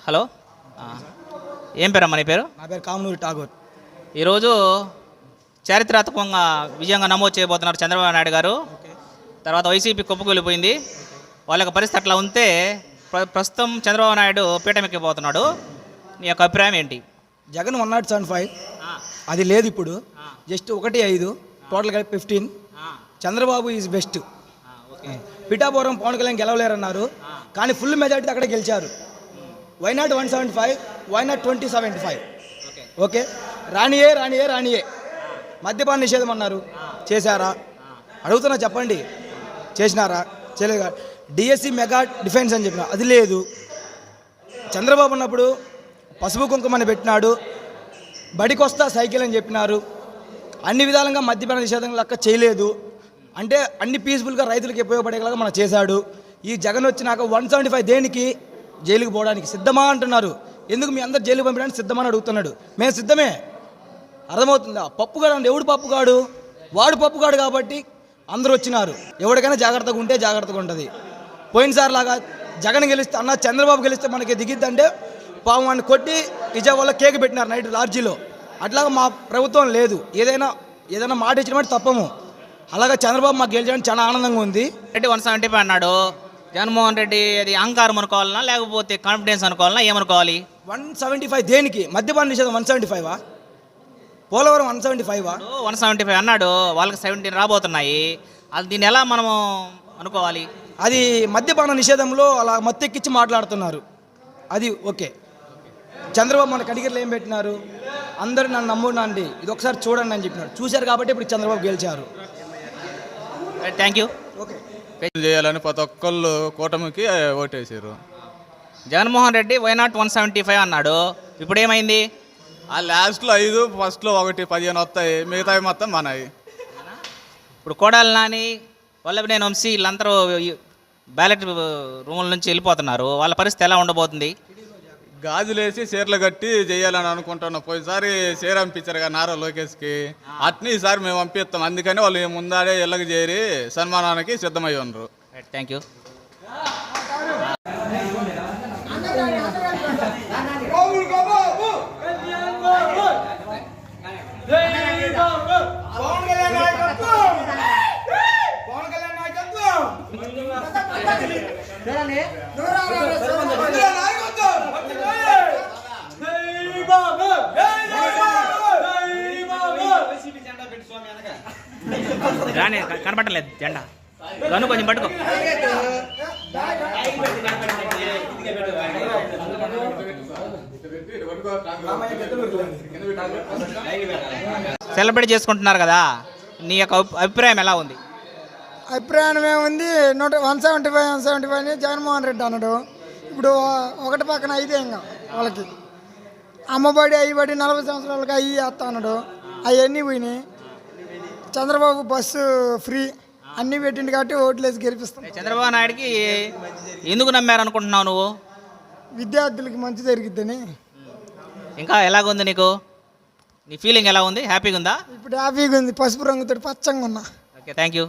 Hello, ఏం పేరమ్మా నీ పేరు? నా పేరు కామనూరి ఠాగూర్. ఈరోజు చారిత్రాత్మకంగా విజయంగా నమోదు చేయబోతున్నారు చంద్రబాబు నాయుడు గారు. తర్వాత వైసీపీ కుప్పకూలిపోయింది. వాళ్ళకి పరిస్థితి అట్లా ఉంటే ప్రస్తుతం చంద్రబాబు నాయుడు పీఠమెక్కిపోతున్నాడు. నీ యొక్క అభిప్రాయం ఏంటి? జగన్ 175 అది లేదు ఇప్పుడు, జస్ట్ 1-5 టోటల్ కలిపి 15. Chandrababu is best. పిఠాపురం పవన్ కళ్యాణ్ గెలవలేరన్నారు, కానీ ఫుల్ మెజార్టీ అక్కడ గెలిచారు. Why not 175, why not 2075. ఓకే, రానియే మద్యపాన నిషేధం అన్నారు, చేశారా? అడుగుతున్నా, చెప్పండి, చేసినారా? చేయలేదు. డిఎస్సి మెగా డిఫెన్స్ అని చెప్పిన, అది లేదు. చంద్రబాబు ఉన్నప్పుడు పసుపు కుంకుమని పెట్టినాడు, బడికొస్తా సైకిల్ అని చెప్పినారు. అన్ని విధాలుగా మద్యపాన నిషేధం లెక్క చేయలేదు. అంటే అన్ని పీస్ఫుల్గా రైతులకు ఉపయోగపడేలాగా మనం చేశాడు. ఈ జగన్ వచ్చినాక 175 దేనికి? జైలుకి పోవడానికి సిద్ధమా అంటున్నారు. ఎందుకు మీ అందరు జైలుకి పంపించడానికి సిద్ధమని అడుగుతున్నాడు. మేము సిద్ధమే, అర్థమవుతుందా? పప్పుగాడు అంటే ఎవడు పప్పుగాడు? వాడు పప్పుగాడు కాబట్టి అందరూ వచ్చినారు. ఎవరికైనా జాగ్రత్తగా ఉంటే జాగ్రత్తగా ఉంటుంది. పోయినసారి లాగా జగన్ గెలిస్తే అన్న చంద్రబాబు గెలిస్తే మనకి దిగిద్దంటే పాపం వాడిని కొట్టి విజయవాడలో కేక్ పెట్టినారు నైట్ లాడ్జీలో. అట్లాగా మా ప్రభుత్వం లేదు. ఏదైనా మాట ఇచ్చిన మాట తప్పము. అలాగా చంద్రబాబు మాకు గెలిచడానికి చాలా ఆనందంగా ఉంది. 175 అన్నాడు జగన్మోహన్ రెడ్డి. అది అహంకారం అనుకోవాలన్నా లేకపోతే కాన్ఫిడెన్స్ అనుకోవాలన్నా, ఏమనుకోవాలి? 175 దేనికి? మద్యపాన నిషేధం 175 పోలవరం 175 175 అన్నాడు. వాళ్ళకి 17 రాబోతున్నాయి. అది దీన్ని ఎలా మనము అనుకోవాలి? అది మద్యపాన నిషేధంలో అలా మత్తెక్కించి మాట్లాడుతున్నారు. అది ఓకే. చంద్రబాబు మన కడిగిరిలో ఏం పెట్టినారు? అందరూ నన్ను నమ్మునండి, ఇది ఒకసారి చూడండి అని చెప్పినారు. చూశారు కాబట్టి ఇప్పుడు చంద్రబాబు గెలిచారు. Thank you. ఓకే, చేయాలని ప్రతి ఒక్కళ్ళు కూటమికి ఓటేసారు. జగన్మోహన్ రెడ్డి వైనాట్ 175 అన్నాడు. ఇప్పుడు ఏమైంది? ఆ లాస్ట్లో 5, ఫస్ట్లో 1, 15 వస్తాయి, మిగతావి మొత్తం మనవి. ఇప్పుడు కోడాలి నాని, వల్లభనేని వంశీ వీళ్ళందరూ బ్యాలెట్ రూముల నుంచి వెళ్ళిపోతున్నారు. వాళ్ళ పరిస్థితి ఎలా ఉండబోతుంది? గాజులేసి చీరలు కట్టి చేయాలని అనుకుంటున్నాం. పోయినసారి చీర పంపించారు కదా నారా లోకేష్కి, అట్ని ఈసారి మేము పంపిస్తాం. అందుకని వాళ్ళు ముందాడే ఇళ్ళకి చేరి సన్మానానికి సిద్ధమై ఉన్నారు. Thank you. రాని కనపడలేదు జెండా, గను కొంచెం పట్టుకో. సెలబ్రేట్ చేసుకుంటున్నారు కదా, నీ యొక్క అభిప్రాయం ఎలా ఉంది? అభిప్రాయం ఏముంది? 175 జగన్మోహన్ రెడ్డి అన్నాడు. ఇప్పుడు ఒకటి పక్కన 5 ఇంకా వాళ్ళకి అమ్మబడి అయ్యబడి 40 సంవత్సరాలకి అయ్యి వేస్తా అన్నాడు. అవన్నీ పోయినాయి. చంద్రబాబు బస్సు ఫ్రీ అన్నీ పెట్టిండు కాబట్టి ఓట్లేసి గెలిపిస్తాం. చంద్రబాబు నాయుడికి ఎందుకు నమ్మారు అనుకుంటున్నావు నువ్వు? విద్యార్థులకి మంచి జరిగిద్దని. ఇంకా ఎలాగుంది నీకు? నీ ఫీలింగ్ ఎలా ఉంది? హ్యాపీగా ఉందా? ఇప్పుడు హ్యాపీగా ఉంది, పసుపు రంగుతో పచ్చంగా ఉన్నా. Okay, thank you.